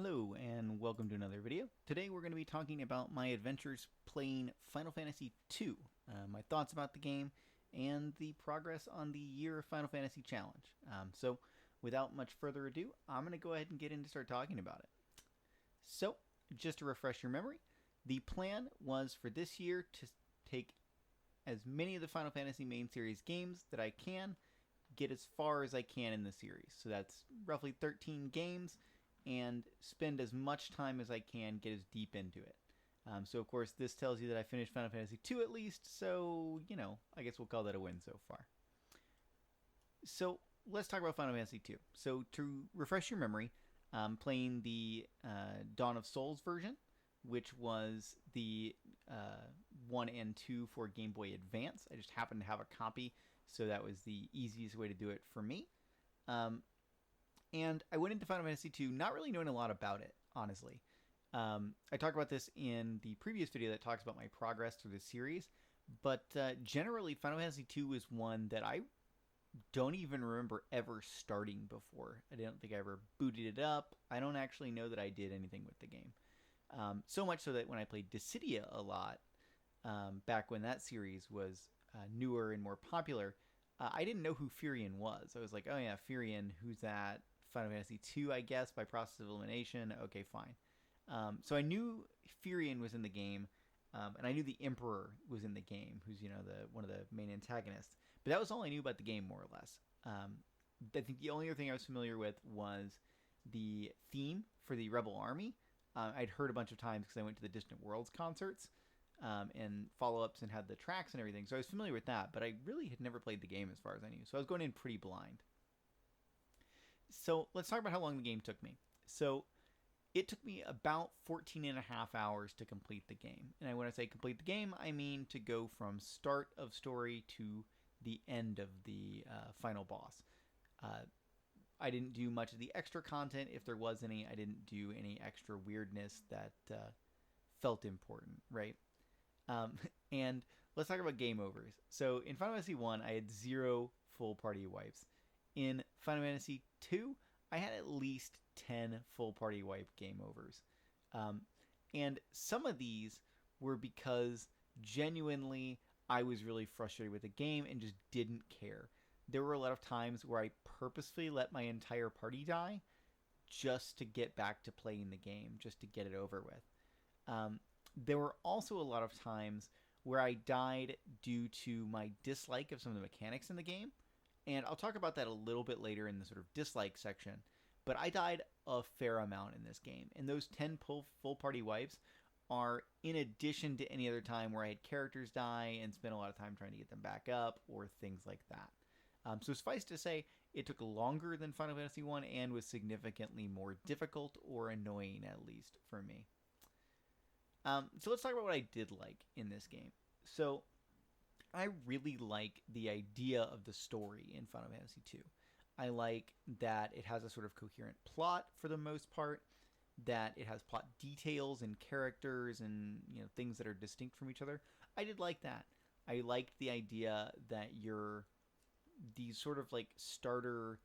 Hello and welcome to another video. Today we're going to be talking about my adventures playing Final Fantasy II, my thoughts about the game, and the progress on the Year of Final Fantasy Challenge. So without much further ado, I'm going to go ahead and get into start talking about it. So just to refresh your memory, the plan was for this year to take as many of the Final Fantasy main series games that I can, get as far as I can in the series. So that's roughly 13 games, and spend as much time as I can, get as deep into it. So, of course, this tells you that I finished Final Fantasy II at least, so, I guess we'll call that a win so far. So, let's talk about Final Fantasy II. So, to refresh your memory, playing the Dawn of Souls version, which was the 1 and 2 for Game Boy Advance. I just happened to have a copy, so that was the easiest way to do it for me. And I went into Final Fantasy II not really knowing a lot about it, honestly. I talked about this in the previous video that talks about my progress through the series, but generally, Final Fantasy II is one that I don't even remember ever starting before. I don't think I ever booted it up. I don't actually know that I did anything with the game. So much so that when I played Dissidia a lot, back when that series was newer and more popular, I didn't know who Furion was. I was like, oh yeah, Furion, who's that? Final Fantasy II, I guess, by process of elimination. Okay, fine. So I knew Furion was in the game, and I knew the Emperor was in the game, who's one of the main antagonists. But that was all I knew about the game, more or less. I think the only other thing I was familiar with was the theme for the Rebel Army. I'd heard a bunch of times because I went to the Distant Worlds concerts and follow-ups and had the tracks and everything. So I was familiar with that, but I really had never played the game as far as I knew. So I was going in pretty blind. So let's talk about how long the game took me. So it took me about 14 and a half hours to complete the game. And when I say complete the game, I mean to go from start of story to the end of the final boss. I didn't do much of the extra content, if there was any. I didn't do any extra weirdness that felt important, right? And let's talk about game overs. So in Final Fantasy 1, I had 0 full party wipes. In Final Fantasy 2, I had at least 10 full party wipe game overs. And some of these were because genuinely I was really frustrated with the game and just didn't care. There were a lot of times where I purposefully let my entire party die just to get back to playing the game, just to get it over with. There were also a lot of times where I died due to my dislike of some of the mechanics in the game. And I'll talk about that a little bit later in the sort of dislike section. But I died a fair amount in this game. And those 10 full party wipes are in addition to any other time where I had characters die and spent a lot of time trying to get them back up or things like that. So suffice to say, it took longer than Final Fantasy 1 and was significantly more difficult or annoying, at least for me. So let's talk about what I did like in this game. So I really like the idea of the story in Final Fantasy II. I like that it has a sort of coherent plot for the most part, that it has plot details and characters and things that are distinct from each other. I did like that. I liked the idea that you're these sort of like starter,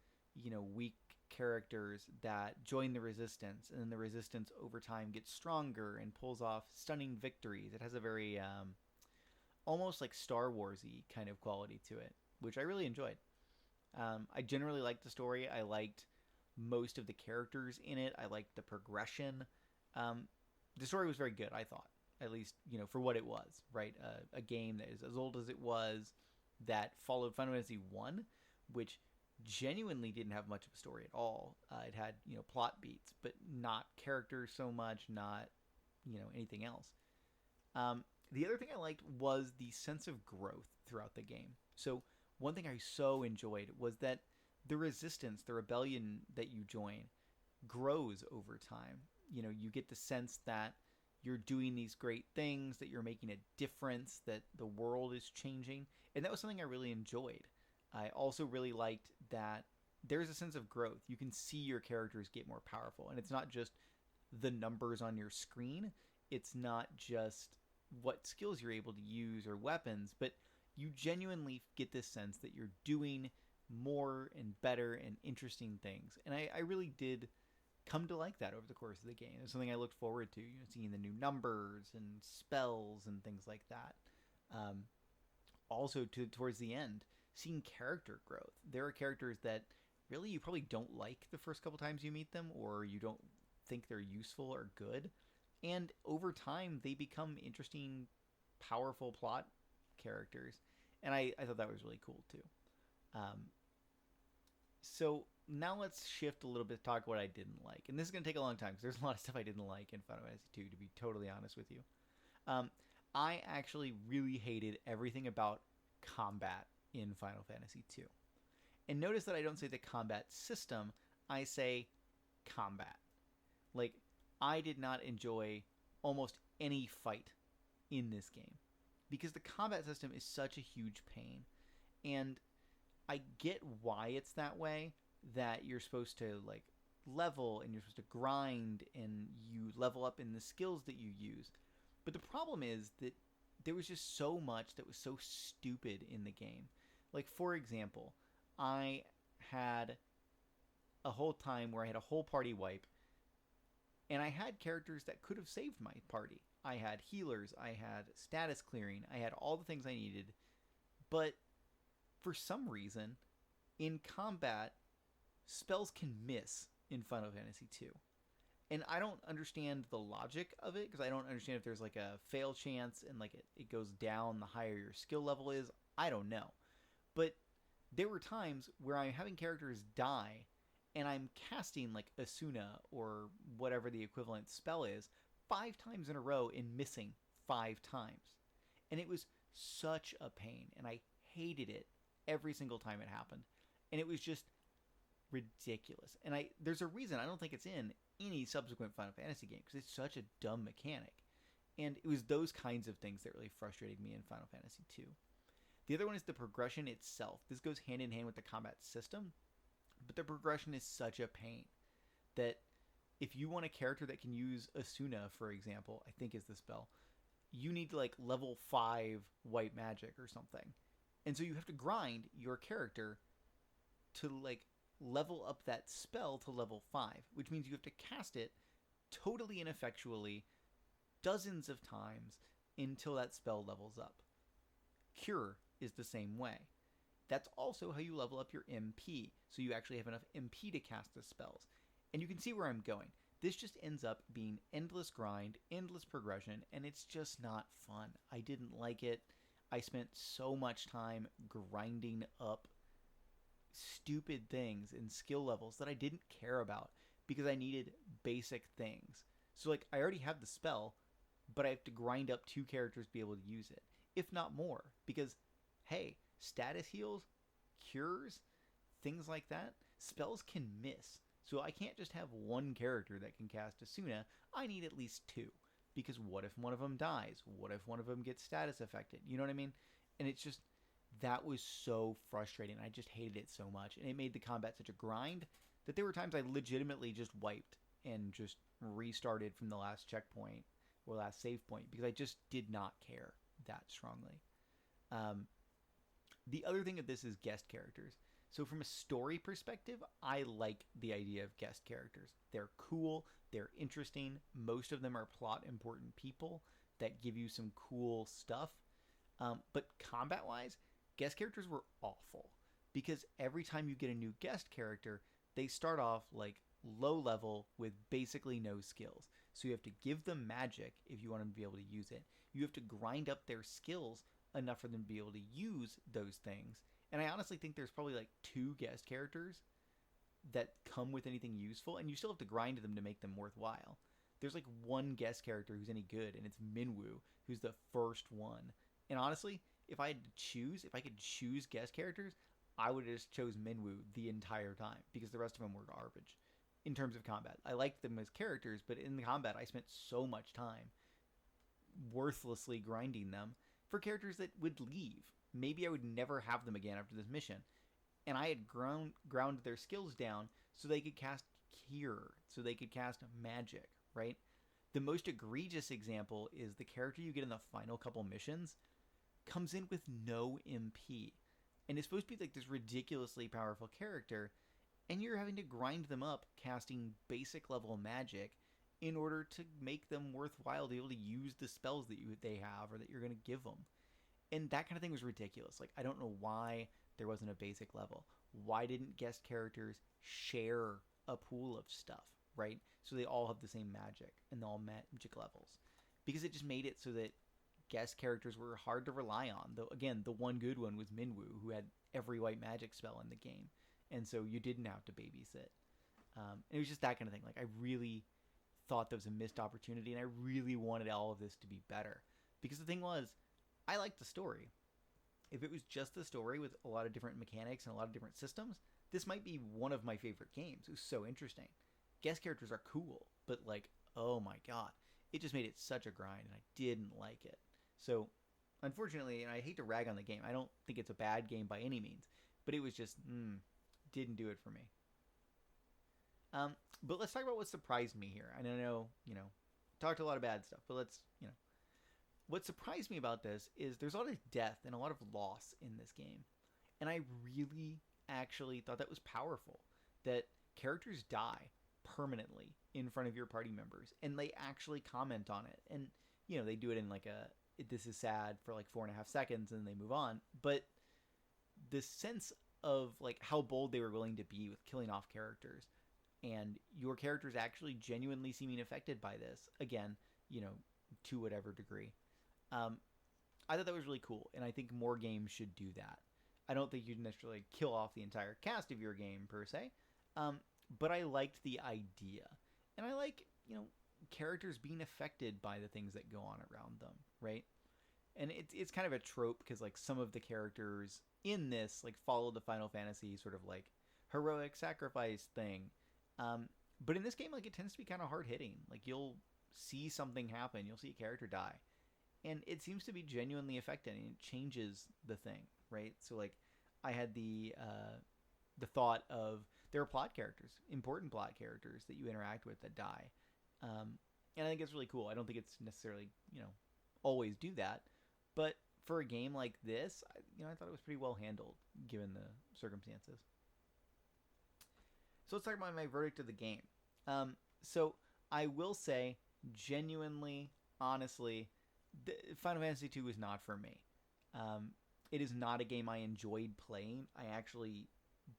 weak characters that join the resistance, and then the resistance over time gets stronger and pulls off stunning victories. It has a very almost like Star Wars-y kind of quality to it, which I really enjoyed. I generally liked the story. I liked most of the characters in it. I liked the progression. The story was very good, I thought, at least for what it was, right? A game that is as old as it was, that followed Final Fantasy 1, which genuinely didn't have much of a story at all. It had plot beats, but not characters so much, not anything else. The other thing I liked was the sense of growth throughout the game. So one thing I so enjoyed was that the resistance, the rebellion that you join, grows over time. You get the sense that you're doing these great things, that you're making a difference, that the world is changing. And that was something I really enjoyed. I also really liked that there's a sense of growth. You can see your characters get more powerful. And it's not just the numbers on your screen. It's not just what skills you're able to use or weapons, but you genuinely get this sense that you're doing more and better and interesting things. And I really did come to like that over the course of the game. It's something I looked forward to, seeing the new numbers and spells and things like that. Um, Also, towards the end, seeing character growth. There are characters that really you probably don't like the first couple times you meet them, or you don't think they're useful or good. And over time, they become interesting, powerful plot characters. And I thought that was really cool too. Um, so now let's shift a little bit to talk what I didn't like. And this is going to take a long time because there's a lot of stuff I didn't like in Final Fantasy 2, to be totally honest with you. Um, I actually really hated everything about combat in Final Fantasy 2. And notice that I don't say the combat system, I say combat. Like, I did not enjoy almost any fight in this game because the combat system is such a huge pain. And I get why it's that way, that you're supposed to, like, level and you're supposed to grind and you level up in the skills that you use. But the problem is that there was just so much that was so stupid in the game. Like, for example, I had a whole time where I had a whole party wipe, and I had characters that could have saved my party. I had healers, I had status clearing, I had all the things I needed, but for some reason, in combat, spells can miss in Final Fantasy 2. And I don't understand the logic of it, because I don't understand if there's like a fail chance and like it goes down the higher your skill level is. I don't know. But there were times where I'm having characters die and I'm casting like Asuna or whatever the equivalent spell is 5 times in a row and missing 5 times. And it was such a pain, and I hated it every single time it happened. And it was just ridiculous. And there's a reason I don't think it's in any subsequent Final Fantasy game, because it's such a dumb mechanic. And it was those kinds of things that really frustrated me in Final Fantasy 2. The other one is the progression itself. This goes hand in hand with the combat system, but the progression is such a pain that if you want a character that can use Asuna, for example, I think is the spell, you need to like level 5 white magic or something. And so you have to grind your character to like level up that spell to level 5, which means you have to cast it totally ineffectually dozens of times until that spell levels up. Cure is the same way. That's also how you level up your MP, so you actually have enough MP to cast the spells. And you can see where I'm going. This just ends up being endless grind, endless progression, and it's just not fun. I didn't like it. I spent so much time grinding up stupid things and skill levels that I didn't care about because I needed basic things. So like I already have the spell, but I have to grind up 2 characters to be able to use it, if not more, because hey, status heals, cures, things like that, spells can miss. So I can't just have one character that can cast Asuna. I need at least 2, because what if one of them dies? What if one of them gets status affected? You know what I mean? And it's just, that was so frustrating. I just hated it so much. And it made the combat such a grind that there were times I legitimately just wiped and just restarted from the last checkpoint or last save point because I just did not care that strongly. The other thing of this is guest characters. So from a story perspective, I like the idea of guest characters. They're cool. They're interesting. Most of them are plot important people that give you some cool stuff. But combat-wise, guest characters were awful because every time you get a new guest character, they start off like low level with basically no skills. So you have to give them magic if you want them to be able to use it. You have to grind up their skills enough for them to be able to use those things. And I honestly think there's probably like 2 guest characters that come with anything useful, and you still have to grind them to make them worthwhile. There's like 1 guest character who's any good, and it's Minwu, who's the first one. And honestly, if I could choose guest characters, I would have just chose Minwu the entire time because the rest of them were garbage in terms of combat. I liked them as characters, but in the combat, I spent so much time worthlessly grinding them for characters that would leave. Maybe I would never have them again after this mission. And I had ground their skills down so they could cast Cure, so they could cast Magic, right? The most egregious example is the character you get in the final couple missions comes in with no MP. And it's supposed to be like this ridiculously powerful character, and you're having to grind them up casting basic level magic in order to make them worthwhile to be able to use the spells that they have or that you're going to give them. And that kind of thing was ridiculous. Like, I don't know why there wasn't a basic level. Why didn't guest characters share a pool of stuff, right? So they all have the same magic and all magic levels. Because it just made it so that guest characters were hard to rely on. Though again, the one good one was Minwu, who had every white magic spell in the game, and so you didn't have to babysit. It was just that kind of thing. Like, I really thought that was a missed opportunity, and I really wanted all of this to be better. Because the thing was, I liked the story. If it was just the story with a lot of different mechanics and a lot of different systems, this might be one of my favorite games. It was so interesting. Guest characters are cool, but like, oh my god, it just made it such a grind, and I didn't like it. So, unfortunately, and I hate to rag on the game, I don't think it's a bad game by any means, but it was just, didn't do it for me. But let's talk about what surprised me here. I know, talked a lot of bad stuff, but what surprised me about this is there's a lot of death and a lot of loss in this game. And I really actually thought that was powerful. That characters die permanently in front of your party members, and they actually comment on it. And, they do it in like this is sad for like 4.5 seconds, and then they move on. But the sense of like how bold they were willing to be with killing off characters, and your characters actually genuinely seeming affected by this, again, to whatever degree. I thought that was really cool, and I think more games should do that. I don't think you'd necessarily kill off the entire cast of your game, per se, but I liked the idea. And I like, characters being affected by the things that go on around them, right? And it's kind of a trope, because, like, some of the characters in this, like, follow the Final Fantasy sort of, like, heroic sacrifice thing. But in this game, like, it tends to be kind of hard-hitting. Like, you'll see something happen. You'll see a character die. And it seems to be genuinely affecting, and it changes the thing, right? So, like, I had the thought of there are plot characters, important plot characters that you interact with that die. And I think it's really cool. I don't think it's necessarily, always do that. But for a game like this, I thought it was pretty well handled, given the circumstances. So let's talk about my verdict of the game. So I will say, genuinely, honestly, Final Fantasy II is not for me. It is not a game I enjoyed playing. I actually,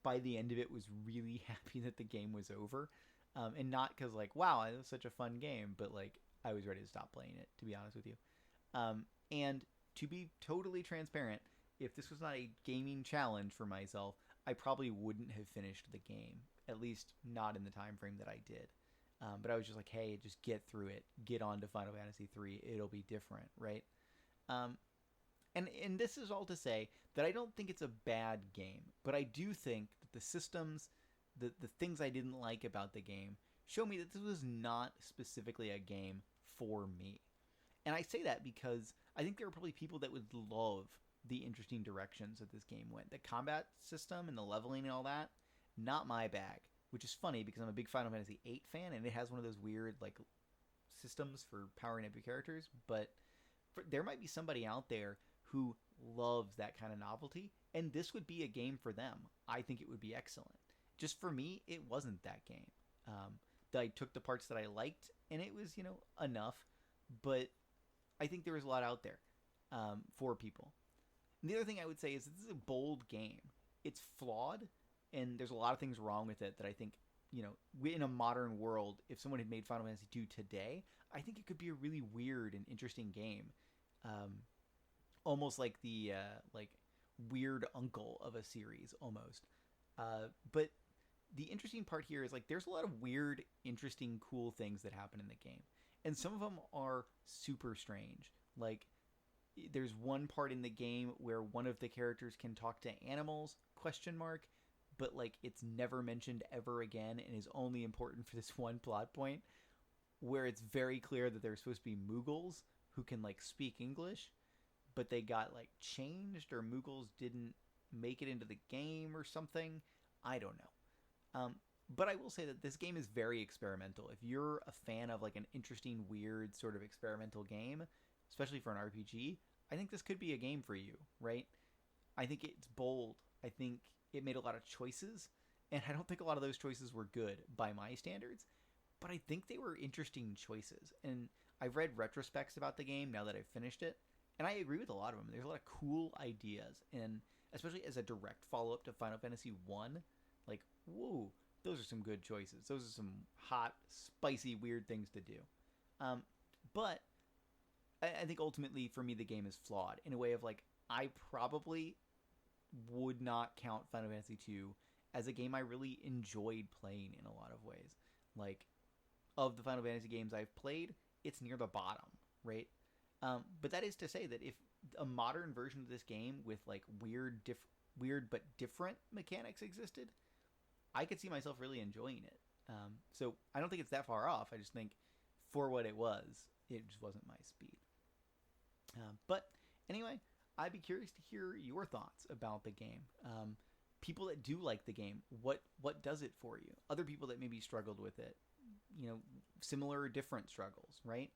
by the end of it, was really happy that the game was over. And not because, like, wow, it was such a fun game, but, like, I was ready to stop playing it, to be honest with you. And to be totally transparent, if this was not a gaming challenge for myself, I probably wouldn't have finished the game, at least not in the time frame that I did. But I was just like, hey, just get through it. Get on to Final Fantasy III. It'll be different, right? And this is all to say that I don't think it's a bad game, but I do think that the systems, the things I didn't like about the game, show me that this was not specifically a game for me. And I say that because I think there are probably people that would love the interesting directions that this game went. The combat system and the leveling and all that, not my bag. Which is funny because I'm a big Final Fantasy VIII fan, and it has one of those weird, like, systems for powering up your characters. But there might be somebody out there who loves that kind of novelty, and this would be a game for them. I think it would be excellent. Just for me, it wasn't that game. I took the parts that I liked, and it was, enough. But I think there was a lot out there for people. And the other thing I would say is this is a bold game. It's flawed, and there's a lot of things wrong with it that I think, in a modern world, if someone had made Final Fantasy II today, I think it could be a really weird and interesting game. Almost like the, weird uncle of a series, almost. But the interesting part here is, like, there's a lot of weird, interesting, cool things that happen in the game. And some of them are super strange. Like, there's one part in the game where one of the characters can talk to animals, ? But, like, it's never mentioned ever again and is only important for this one plot point, where it's very clear that they're supposed to be Mughals who can, like, speak English, but they got, like, changed, or Mughals didn't make it into the game or something. I don't know. But I will say that this game is very experimental. If you're a fan of, like, an interesting, weird sort of experimental game, especially for an RPG, I think this could be a game for you, right? I think it's bold. I think it made a lot of choices, And I don't think a lot of those choices were good by my standards, but I think they were interesting choices. And I've read retrospects about the game now that I've finished it, and I agree with a lot of them. There's a lot of cool ideas, and especially as a direct follow up to Final Fantasy 1, like, whoa, those are some good choices. Those are some hot, spicy, weird things to do. Um, but I think ultimately for me the game is flawed in a way of like I probably would not count Final Fantasy 2 as a game I really enjoyed playing in a lot of ways. Like of the Final Fantasy games I've played, it's near the bottom, right? But that is to say that if a modern version of this game with like weird but different mechanics existed, I could see myself really enjoying it. So I don't think it's that far off. I just think for what it was, it just wasn't my speed. But anyway, I'd be curious to hear your thoughts about the game. People that do like the game, what does it for you? Other people that maybe struggled with it, you know, similar or different struggles, right?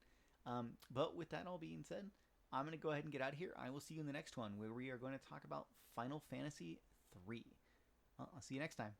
But with that all being said, I'm going to go ahead and get out of here. I will see you in the next one where we are going to talk about Final Fantasy 3. I'll see you next time.